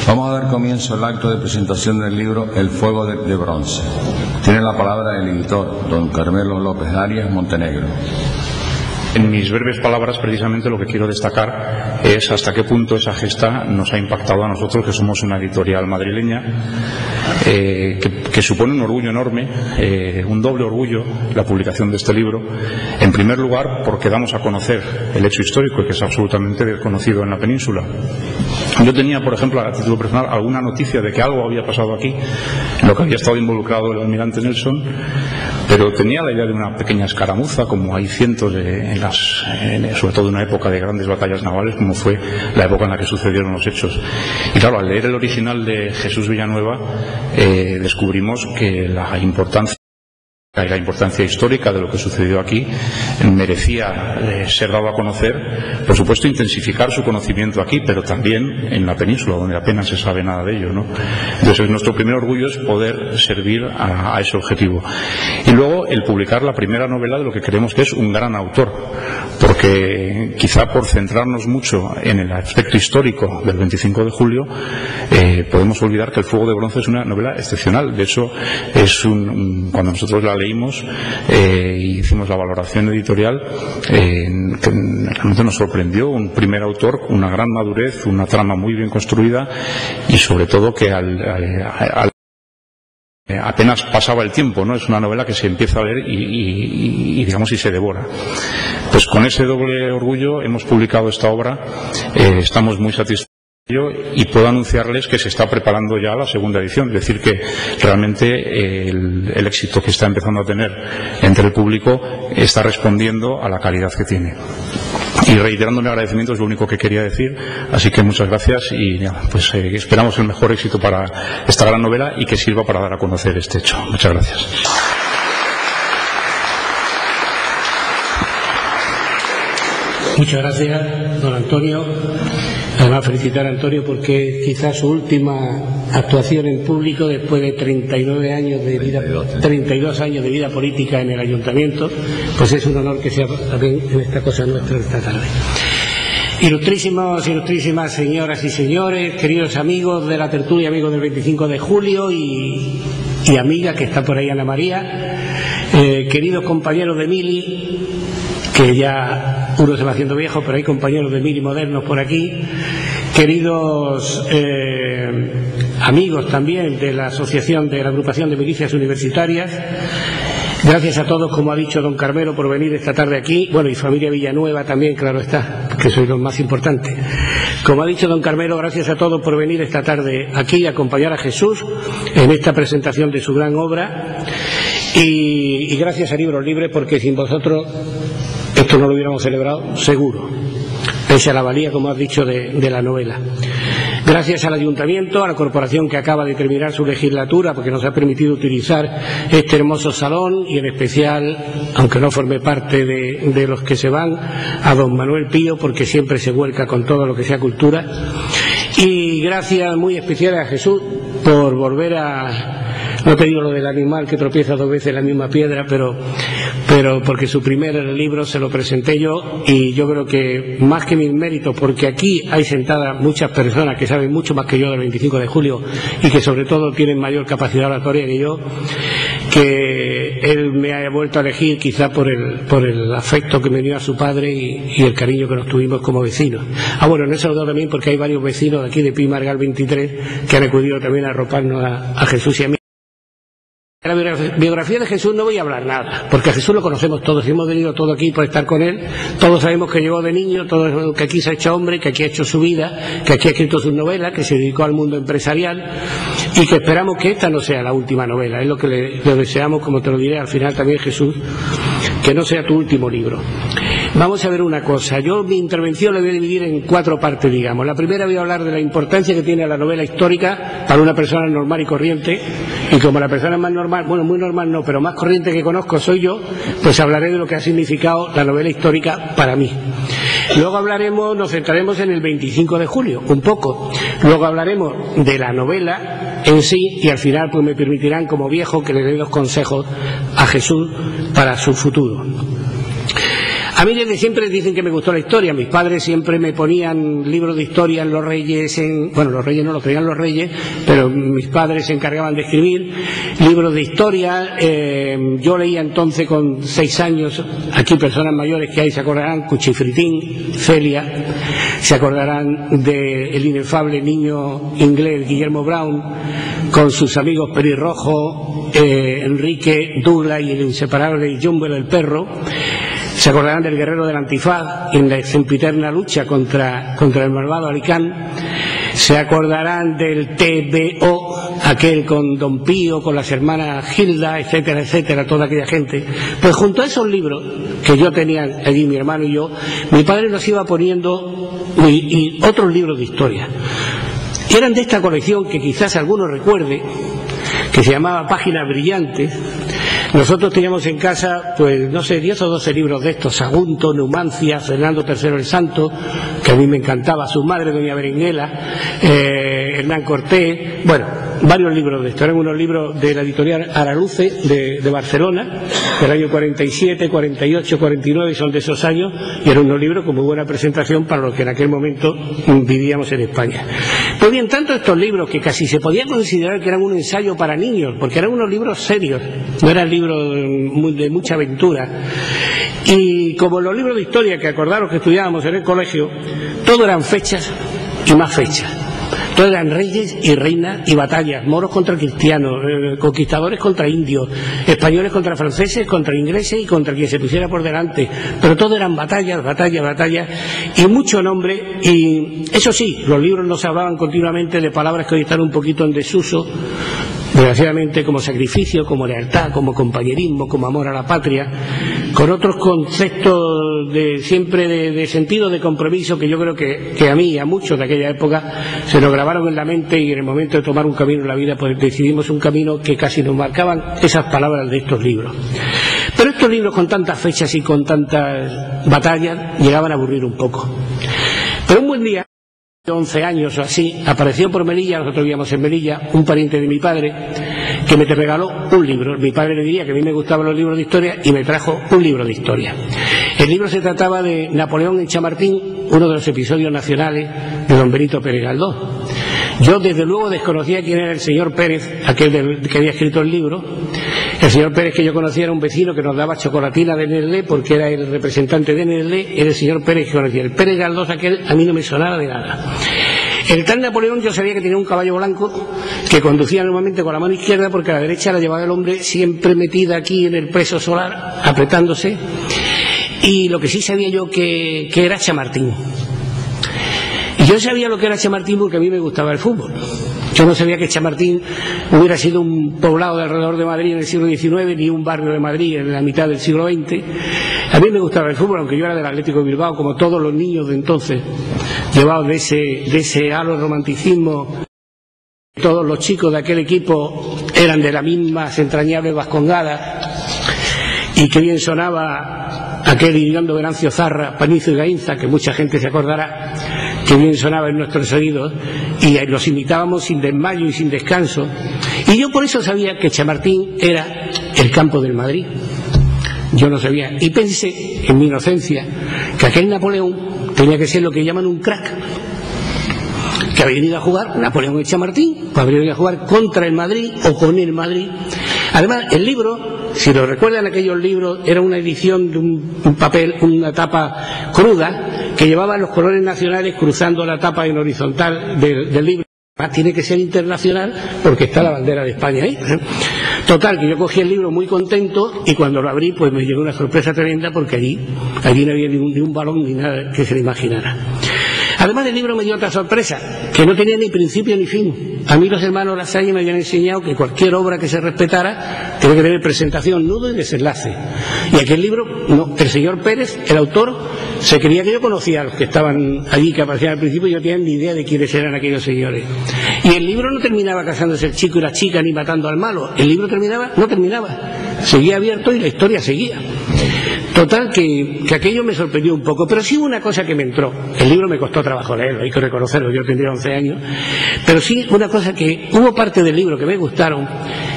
Vamos a dar comienzo al acto de presentación del libro El fuego de bronce. Tiene la palabra el editor, don Carmelo López Arias Montenegro. En mis breves palabras, precisamente lo que quiero destacar es hasta qué punto esa gesta nos ha impactado a nosotros, que somos una editorial madrileña, que supone un orgullo enorme, un doble orgullo, la publicación de este libro. En primer lugar, porque damos a conocer el hecho histórico, que es absolutamente desconocido en la península. Yo tenía, por ejemplo, a título personal, alguna noticia de que algo había pasado aquí, en lo que había estado involucrado el almirante Nelson, pero tenía la idea de una pequeña escaramuza, como hay cientos sobre todo en una época de grandes batallas navales, como fue la época en la que sucedieron los hechos. Y claro, al leer el original de Jesús Villanueva, descubrimos que la importancia histórica de lo que sucedió aquí merecía ser dado a conocer, por supuesto intensificar su conocimiento aquí, pero también en la península, donde apenas se sabe nada de ello, ¿no? Entonces nuestro primer orgullo es poder servir a ese objetivo. Y luego el publicar la primera novela de lo que creemos que es un gran autor, porque quizá por centrarnos mucho en el aspecto histórico del 25 de julio, podemos olvidar que El fuego de bronce es una novela excepcional. De hecho, cuando nosotros la leímos y hicimos la valoración editorial, que realmente nos sorprendió. Un primer autor, una gran madurez, una trama muy bien construida y sobre todo que apenas pasaba el tiempo, ¿no? Es una novela que se empieza a leer y digamos y se devora. Pues con ese doble orgullo hemos publicado esta obra, estamos muy satisfechos y puedo anunciarles que se está preparando ya la segunda edición, es decir que realmente el éxito que está empezando a tener entre el público está respondiendo a la calidad que tiene. Y reiterando mi agradecimiento es lo único que quería decir, así que muchas gracias y pues esperamos el mejor éxito para esta gran novela y que sirva para dar a conocer este hecho. Muchas gracias. Muchas gracias, don Antonio. Además, felicitar a Antonio porque quizás su última actuación en público después de 32 años de vida política en el ayuntamiento, pues es un honor que sea también en esta cosa nuestra esta tarde. Ilustrísimos, ilustrísimas señoras y señores, queridos amigos de la tertulia, amigos del 25 de julio y amiga que está por ahí, Ana María, queridos compañeros de Mili, que ya uno se va haciendo viejo, pero hay compañeros de Mili modernos por aquí, queridos amigos también de la asociación, de la agrupación de milicias universitarias. Gracias a todos, como ha dicho don Carmelo, por venir esta tarde aquí. Bueno, y familia Villanueva también, claro está, que sois los más importantes. Como ha dicho don Carmelo, gracias a todos por venir esta tarde aquí y acompañar a Jesús en esta presentación de su gran obra. Y gracias a Libros Libres, porque sin vosotros esto no lo hubiéramos celebrado, seguro, pese a la valía, como has dicho, de la novela. Gracias al Ayuntamiento, a la corporación que acaba de terminar su legislatura, porque nos ha permitido utilizar este hermoso salón, y en especial, aunque no forme parte de los que se van, a don Manuel Pío, porque siempre se vuelca con todo lo que sea cultura. Y gracias muy especiales a Jesús por volver a... No te digo lo del animal que tropieza dos veces en la misma piedra, pero porque su primer libro se lo presenté yo, y yo creo que más que mis méritos, porque aquí hay sentadas muchas personas que saben mucho más que yo del 25 de julio y que sobre todo tienen mayor capacidad oratoria que yo, que él me ha vuelto a elegir quizá por el afecto que me dio a su padre y el cariño que nos tuvimos como vecinos. Bueno, no he saludado también porque hay varios vecinos de aquí de Pi Margal 23 que han acudido también a arroparnos a Jesús y a mí. De la biografía de Jesús no voy a hablar nada, porque a Jesús lo conocemos todos, y hemos venido todos aquí por estar con él. Todos sabemos que llegó de niño, todos sabemos que aquí se ha hecho hombre, que aquí ha hecho su vida, que aquí ha escrito sus novelas, que se dedicó al mundo empresarial, y que esperamos que esta no sea la última novela. Es lo que le deseamos, como te lo diré al final también, Jesús, que no sea tu último libro. Vamos a ver una cosa. Yo mi intervención la voy a dividir en 4 partes, digamos. La primera voy a hablar de la importancia que tiene la novela histórica para una persona normal y corriente, y como la persona más normal, bueno, muy normal no, pero más corriente que conozco soy yo, pues hablaré de lo que ha significado la novela histórica para mí. Luego nos centraremos en el 25 de julio, un poco. Luego hablaremos de la novela en sí, y al final pues me permitirán, como viejo, que le dé 2 consejos a Jesús para su futuro. A mí desde siempre dicen que me gustó la historia. Mis padres siempre me ponían libros de historia en Los Reyes, bueno, Los Reyes no los traían Los Reyes, pero mis padres se encargaban de escribir libros de historia. Yo leía entonces con 6 años, aquí personas mayores que hay se acordarán, Cuchifritín, Celia, se acordarán del inefable niño inglés Guillermo Brown, con sus amigos Pelirrojo, Enrique, Douglas y el inseparable Jumbo el perro. Se acordarán del guerrero del antifaz en la sempiterna lucha contra el malvado Alicán. Se acordarán del TVO, aquel con Don Pío, con las hermanas Gilda, etcétera, etcétera, toda aquella gente. Pues junto a esos libros que yo tenía allí, mi hermano y yo, mi padre nos iba poniendo y otros libros de historia. Eran de esta colección que quizás alguno recuerde, que se llamaba Páginas Brillantes. Nosotros teníamos en casa, pues no sé, 10 o 12 libros de estos: Sagunto, Numancia, Fernando III el Santo, que a mí me encantaba, su madre doña Berenguela, Hernán Cortés, bueno, varios libros de estos. Eran unos libros de la editorial Araluce de Barcelona, del año 47, 48, 49, son de esos años, y eran unos libros con muy buena presentación para los que en aquel momento vivíamos en España. Pues bien, tanto estos libros que casi se podía considerar que eran un ensayo para niños, porque eran unos libros serios, no eran libros de mucha aventura. Y como los libros de historia, que acordaros que estudiábamos en el colegio, todo eran fechas y más fechas. Todos eran reyes y reinas y batallas, moros contra cristianos, conquistadores contra indios, españoles contra franceses, contra ingleses y contra quien se pusiera por delante. Pero todo eran batallas, batallas, batallas y mucho nombre. Y eso sí, los libros nos hablaban continuamente de palabras que hoy están un poquito en desuso, desgraciadamente, como sacrificio, como lealtad, como compañerismo, como amor a la patria, con otros conceptos siempre de sentido de compromiso que yo creo que a mí y a muchos de aquella época se nos grabaron en la mente, y en el momento de tomar un camino en la vida pues decidimos un camino que casi nos marcaban esas palabras de estos libros. Pero estos libros, con tantas fechas y con tantas batallas, llegaban a aburrir un poco. Pero un buen día, 11 años o así, apareció por Melilla, nosotros vivíamos en Melilla, un pariente de mi padre que me regaló un libro. Mi padre le diría que a mí me gustaban los libros de historia y me trajo un libro de historia. El libro se trataba de Napoleón en Chamartín, uno de los episodios nacionales de don Benito Pérez Galdós. Yo desde luego desconocía quién era el señor Pérez, aquel que había escrito el libro. El señor Pérez que yo conocía era un vecino que nos daba chocolatina de Nestlé, porque era el representante de Nestlé. Era el señor Pérez que conocía. El Pérez Galdós aquel a mí no me sonaba de nada. El tal Napoleón yo sabía que tenía un caballo blanco que conducía normalmente con la mano izquierda, porque a la derecha la llevaba el hombre siempre metida aquí en el preso solar, apretándose. Y lo que sí sabía yo que era Chamartín. Y yo sabía lo que era Chamartín porque a mí me gustaba el fútbol. Yo no sabía que Chamartín hubiera sido un poblado de alrededor de Madrid en el siglo XIX, ni un barrio de Madrid en la mitad del siglo XX. A mí me gustaba el fútbol, aunque yo era del Atlético de Bilbao, como todos los niños de entonces, llevados de ese halo romanticismo. Todos los chicos de aquel equipo eran de la misma entrañable vascongada, y qué bien sonaba aquel Iriondo Venancio Zarra, Panizo y Gainza, que mucha gente se acordará, que bien sonaba en nuestros oídos, y los imitábamos sin desmayo y sin descanso. Y yo por eso sabía que Chamartín era el campo del Madrid. Yo no sabía, y pensé en mi inocencia que aquel Napoleón tenía que ser lo que llaman un crack, que había venido a jugar, Napoleón y Chamartín, pues habría venido a jugar contra el Madrid o con el Madrid. Además, el libro, si lo recuerdan, aquellos libros, era una edición de un papel, una tapa cruda, que llevaba los colores nacionales cruzando la tapa en horizontal del libro. Además, tiene que ser internacional porque está la bandera de España ahí. Total, que yo cogí el libro muy contento, y cuando lo abrí pues me llegó una sorpresa tremenda, porque allí no había ni un balón ni nada que se le imaginara. Además, el libro me dio otra sorpresa, que no tenía ni principio ni fin. A mí los hermanos Lasalle me habían enseñado que cualquier obra que se respetara tenía que tener presentación, nudo y desenlace. Y aquel libro, no, el señor Pérez, el autor, se creía que yo conocía a los que estaban allí, que aparecían al principio, y yo no tenía ni idea de quiénes eran aquellos señores. Y el libro no terminaba casándose el chico y la chica, ni matando al malo. El libro no terminaba. Seguía abierto y la historia seguía. Total, que aquello me sorprendió un poco, pero sí hubo una cosa que me entró. El libro me costó trabajo leerlo, hay que reconocerlo, yo tendría 11 años, pero sí una cosa, que hubo parte del libro que me gustaron,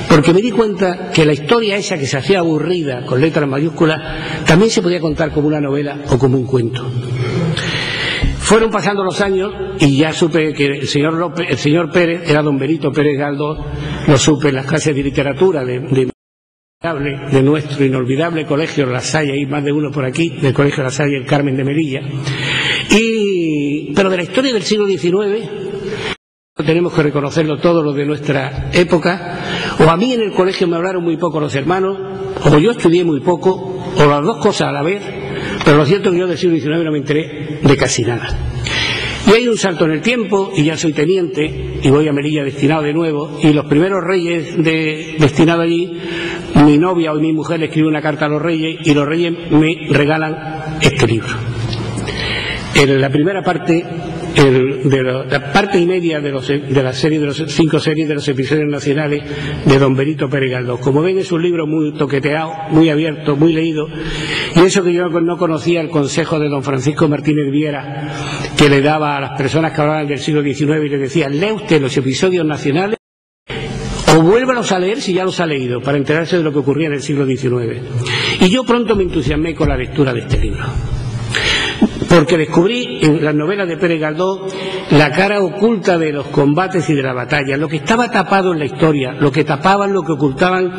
porque me di cuenta que la historia esa que se hacía aburrida con letras mayúsculas también se podía contar como una novela o como un cuento. Fueron pasando los años y ya supe que el señor Pérez era don Benito Pérez Galdós, lo supe en las clases de literatura de nuestro inolvidable colegio La Salle, hay más de uno por aquí, del colegio La Salle, el Carmen de Melilla. Pero de la historia del siglo XIX tenemos que reconocerlo todos los de nuestra época. O a mí en el colegio me hablaron muy poco los hermanos, o yo estudié muy poco, o las dos cosas a la vez, pero lo cierto es que yo del siglo XIX no me enteré de casi nada. Y hay un salto en el tiempo, y ya soy teniente, y voy a Melilla destinado de nuevo, y los primeros reyes destinados allí, mi novia o mi mujer le escribe una carta a los reyes, y los reyes me regalan este libro. En la primera parte, la parte y media de la serie de los 5 series de los episodios nacionales de don Benito Pérez Galdós. Como ven, es un libro muy toqueteado, muy abierto, muy leído, y eso que yo no conocía, el consejo de don Francisco Martínez Viera, que le daba a las personas que hablaban del siglo XIX y le decía: lea usted los episodios nacionales o vuélvalos a leer si ya los ha leído, para enterarse de lo que ocurría en el siglo XIX. Y yo pronto me entusiasmé con la lectura de este libro, porque descubrí en las novelas de Pérez Galdós la cara oculta de los combates y de la batalla, lo que estaba tapado en la historia, lo que tapaban, lo que ocultaban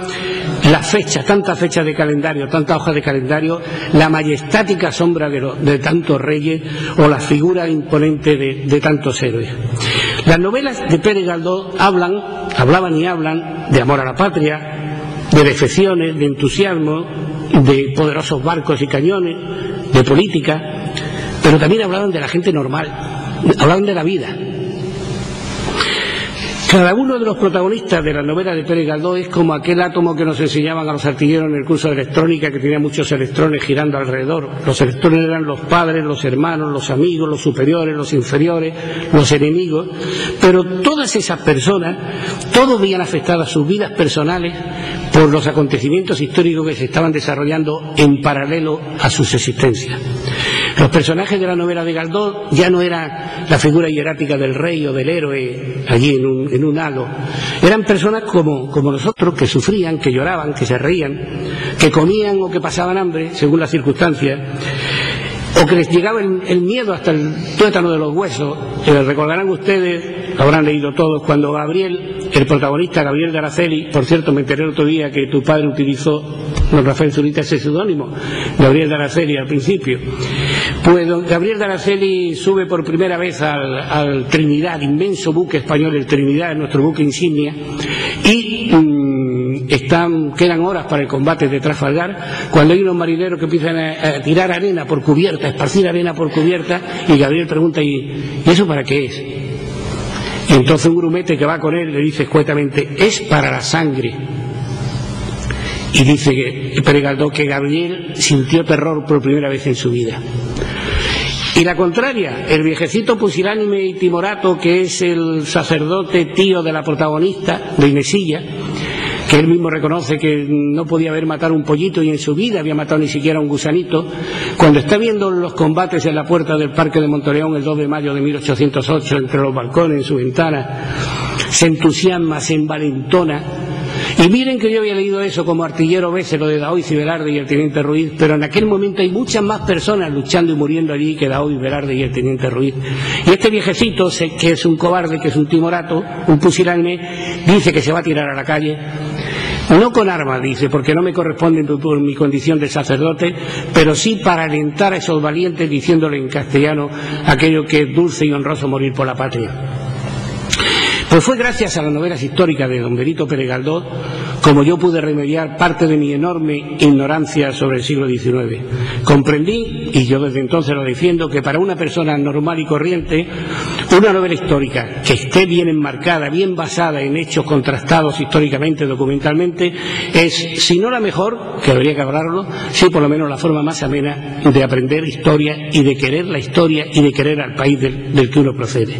las fechas, tantas fechas de calendario, tantas hojas de calendario, la majestática sombra de tantos reyes o la figura imponente de tantos héroes. Las novelas de Pérez Galdós hablaban y hablan de amor a la patria, de defecciones, de entusiasmo, de poderosos barcos y cañones, de política, pero también hablaban de la gente normal, hablaban de la vida. Cada uno de los protagonistas de la novela de Pérez Galdós es como aquel átomo que nos enseñaban a los artilleros en el curso de electrónica, que tenía muchos electrones girando alrededor. Los electrones eran los padres, los hermanos, los amigos, los superiores, los inferiores, los enemigos, pero todas esas personas, todos veían afectadas sus vidas personales por los acontecimientos históricos que se estaban desarrollando en paralelo a sus existencias. Los personajes de la novela de Galdós ya no eran la figura hierática del rey o del héroe allí en un halo. Eran personas como nosotros, que sufrían, que lloraban, que se reían, que comían o que pasaban hambre, según las circunstancias, o que les llegaba el miedo hasta el tuétano de los huesos. Recordarán ustedes, lo habrán leído todos, cuando Gabriel, el protagonista Gabriel de Araceli, por cierto me enteré el otro día que tu padre utilizó, don Rafael Zurita, ese seudónimo, Gabriel de Araceli, al principio. Pues don Gabriel de Araceli sube por primera vez al Trinidad, inmenso buque español, el Trinidad, nuestro buque insignia, y quedan horas para el combate de Trafalgar, cuando hay unos marineros que empiezan a tirar arena por cubierta, a esparcir arena por cubierta, y Gabriel pregunta: ¿y eso para qué es? Y entonces un grumete que va con él le dice escuetamente: es para la sangre. Y dice Pérez Galdós que Gabriel sintió terror por primera vez en su vida. Y la contraria, el viejecito pusilánime y timorato, que es el sacerdote tío de la protagonista, de Inesilla, que él mismo reconoce que no podía haber matado un pollito y en su vida había matado ni siquiera un gusanito, cuando está viendo los combates en la puerta del Parque de Montoleón el 2 de mayo de 1808, entre los balcones, en su ventana, se entusiasma, se envalentona. Y miren que yo había leído eso como artillero B, lo de Daoiz y Velarde y el teniente Ruiz, pero en aquel momento hay muchas más personas luchando y muriendo allí que Daoiz, Velarde y el teniente Ruiz. Y este viejecito, que es un cobarde, que es un timorato, un pusilánime, dice que se va a tirar a la calle. No con armas, dice, porque no me corresponde por mi condición de sacerdote, pero sí para alentar a esos valientes, diciéndole en castellano aquello que es dulce y honroso morir por la patria. Pues fue gracias a las novelas históricas de don Benito Pérez Galdós como yo pude remediar parte de mi enorme ignorancia sobre el siglo XIX. Comprendí, y yo desde entonces lo defiendo, que para una persona normal y corriente, una novela histórica que esté bien enmarcada, bien basada en hechos contrastados históricamente, documentalmente, es, si no la mejor, que habría que hablarlo, sí por lo menos la forma más amena de aprender historia y de querer la historia y de querer al país del que uno procede.